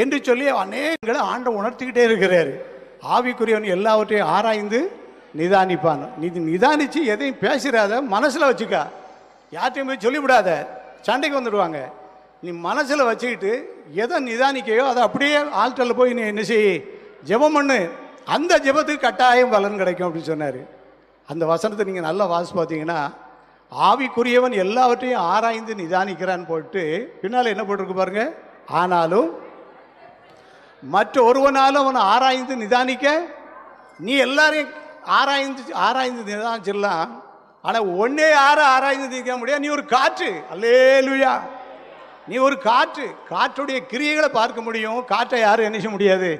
என்று சொல்லி அநேகங்களை ஆண்டவர் உணர்த்திக்கிட்டே இருக்கிறாரு. ஆவிக்குரியவன் எல்லாவற்றையும் ஆராய்ந்து நிதானிப்பான். நிதானிச்சு எதையும் பேசுறாத, மனசுல வச்சுக்கா. யார்ட்டையும் போய் சொல்லிவிடாத, சண்டைக்கு வந்துடுவாங்க. நீ மனசில் வச்சுக்கிட்டு எதை நிதானிக்கையோ அதை அப்படியே ஆல்டரில் போய் நீ என்ன செய், ஜெபம் பண்ணு. அந்த ஜெபத்துக்கு கட்டாயம் பலன் கிடைக்கும் அப்படின்னு சொன்னார். அந்த வசனத்தை நீங்கள் நல்லா வாசி பார்த்தீங்கன்னா, ஆவிக்குரியவன் எல்லாவற்றையும் ஆராய்ந்து நிதானிக்கிறான்னு போட்டு பின்னால் என்ன போட்டிருக்கு பாருங்க. ஆனாலும் மற்ற ஒருவனாலும் அவனை ஆராய்ந்து நிதானிக்க, நீ எல்லாரையும் ஆராய்ந்து நிதானிச்சிடலாம், ஆனால் ஒன்னே யாரும் ஆராய்ந்து நிற்க முடியாது. நீ ஒரு காற்று. அல்லேலூயா. நீ ஒரு காற்று. காற்றுடைய கிரியைகளை பார்க்க முடியும். காற்றை யாரும் என்ன செய்ய முடியாது.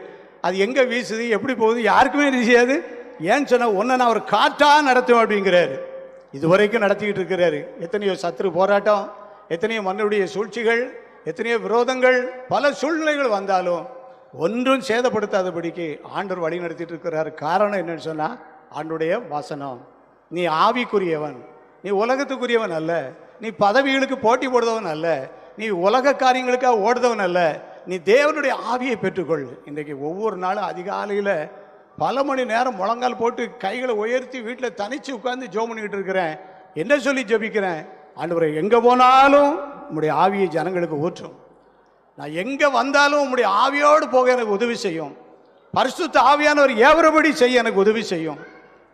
அது எங்கே வீசுது, எப்படி போகுது, யாருக்குமே என்ன செய்யாது. ஏன்னு சொன்னால் ஒன்றை நான் ஒரு காற்றாக நடத்துவேன் அப்படிங்கிறாரு. இதுவரைக்கும் நடத்திக்கிட்டு இருக்கிறாரு. எத்தனையோ சத்துரு போராட்டம், எத்தனையோ மண்ணுடைய சூழ்ச்சிகள், எத்தனையோ விரோதங்கள், பல சூழ்நிலைகள் வந்தாலும் ஒன்றும் சேதப்படுத்தாதபடிக்கு ஆண்டவர் வழி நடத்திட்டு இருக்கிறார். காரணம் என்னன்னு சொன்னால் ஆண்டுடைய வசனம். நீ ஆவிக்குரியவன், நீ உலகத்துக்குரியவன் அல்ல, நீ பதவிகளுக்கு போட்டி போடுறவன் அல்ல, நீ உலக காரியங்களுக்காக ஓடுறவன் அல்ல, நீ தேவனுடைய ஆவியை பெற்றுக்கொள். இன்றைக்கு ஒவ்வொரு நாளும் அதிகாலையில் பல மணி நேரம் முழங்கால் போட்டு கைகளை உயர்த்தி வீட்டில் தனிச்சு உட்கார்ந்து ஜெபம் பண்ணிக்கிட்டு இருக்கிறேன். என்ன சொல்லி ஜெபிக்கிறேன்? ஆண்டவரே, எங்கே போனாலும் உம்முடைய ஆவியை ஜனங்களுக்கு ஊற்றும். நான் எங்கே வந்தாலும் உம்முடைய ஆவியோடு போக எனக்கு உதவி செய்யும். பரிசுத்த ஆவியானவர் ஏவரபடி செய்ய எனக்கு உதவி செய்யும்.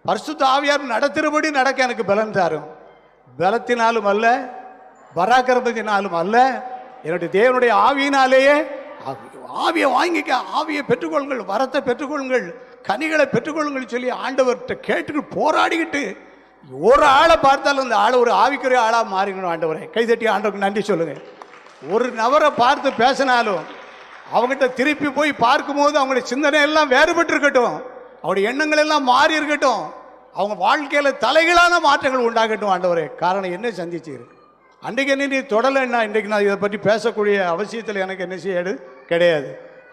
பரிசுத்த ஆவியார் நடத்துகிறபடி நடக்க எனக்கு பலன் தாரும். பலத்தினாலும் அல்ல, பராக்கிரமத்தினாலும் அல்ல, என்னுடைய தேவனுடைய ஆவியினாலேயே. ஆவியை வாங்கிக்க, ஆவியை பெற்றுக்கொள்ளுங்கள், வரத்தை பெற்றுக்கொள்ளுங்கள், கனிகளை பெற்றுக்கொள்ளுங்கள் சொல்லி ஆண்டவர்கிட்ட கேட்டுக்கிட்டு போராடிக்கிட்டு ஒரு ஆளை பார்த்தாலும் அந்த ஆளை ஒரு ஆவிக்குரிய ஆளாக மாறிக்கணும். ஆண்டவரை கைதட்டி ஆண்டவருக்கு நன்றி சொல்லுங்க. ஒரு நபரை பார்த்து பேசினாலும் அவங்ககிட்ட திருப்பி போய் பார்க்கும்போது அவங்களுடைய சிந்தனை எல்லாம் வேறுபட்டு இருக்கட்டும், அவருடைய எண்ணங்கள் எல்லாம் மாறி இருக்கட்டும், அவங்க வாழ்க்கையில் தலைகளான மாற்றங்கள் உண்டாகட்டும். ஆண்டவரே, காரணம் என்ன சந்திச்சு அன்றைக்கு என்ன நீ தொடலைன்னா இன்றைக்கு நான் இதை பற்றி பேசக்கூடிய அவசியத்தில் எனக்கு என்ன செய்யாது கிடையாது.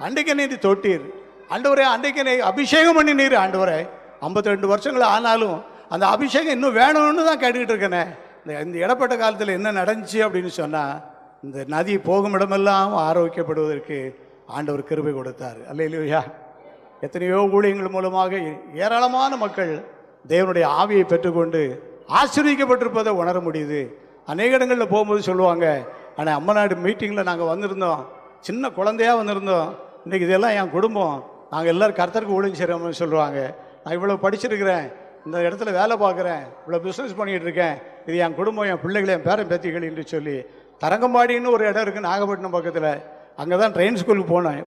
அன்றைக்கு என்ன நீ தொட்டீர் ஆண்டவரே, அன்றைக்கு என்னை அபிஷேகம் பண்ணி நீர் ஆண்டவரே. 52 வருஷங்கள் ஆனாலும் அந்த அபிஷேகம் இன்னும் வேணும்னு தான் கேட்டுக்கிட்டு இருக்கேனே. இந்த இடப்பட்ட காலத்தில் என்ன நடந்துச்சு அப்படின்னு சொன்னால், இந்த நதி போகும் இடமெல்லாம் ஆரோக்கியப்படுவதற்கு ஆண்டவர் கிருபை கொடுத்தார். அல்லேலூயா. எத்தனையோ ஊழியங்கள் மூலமாக ஏராளமான மக்கள் தேவனுடைய ஆவியை பெற்றுக்கொண்டு ஆசீர்வதிக்கப்பட்டிருப்பதை உணர முடியுது. அநேக இடங்களில் போகும்போது சொல்லுவாங்க, ஆனால் அம்மநாடு மீட்டிங்கில் நாங்கள் வந்திருந்தோம், சின்ன குழந்தையாக வந்திருந்தோம், இன்றைக்கி இதெல்லாம் என் குடும்பம், நாங்கள் எல்லோரும் கர்த்தருக்கு ஊழியம் செய்கிறோம்னு சொல்லுவாங்க. நான் இவ்வளோ படிச்சிருக்கிறேன், இந்த இடத்துல வேலை பார்க்குறேன், இவ்வளோ பிஸ்னஸ் பண்ணிகிட்டு இருக்கேன், இது என் குடும்பம், என் பிள்ளைகள், என் பேரன் பேத்திகள் என்று சொல்லி. தரங்கம்பாடின்னு ஒரு இடம் இருக்குது நாகப்பட்டினம் பக்கத்தில். அங்கே தான் ட்ரெயின் ஸ்கூலுக்கு போனேன்.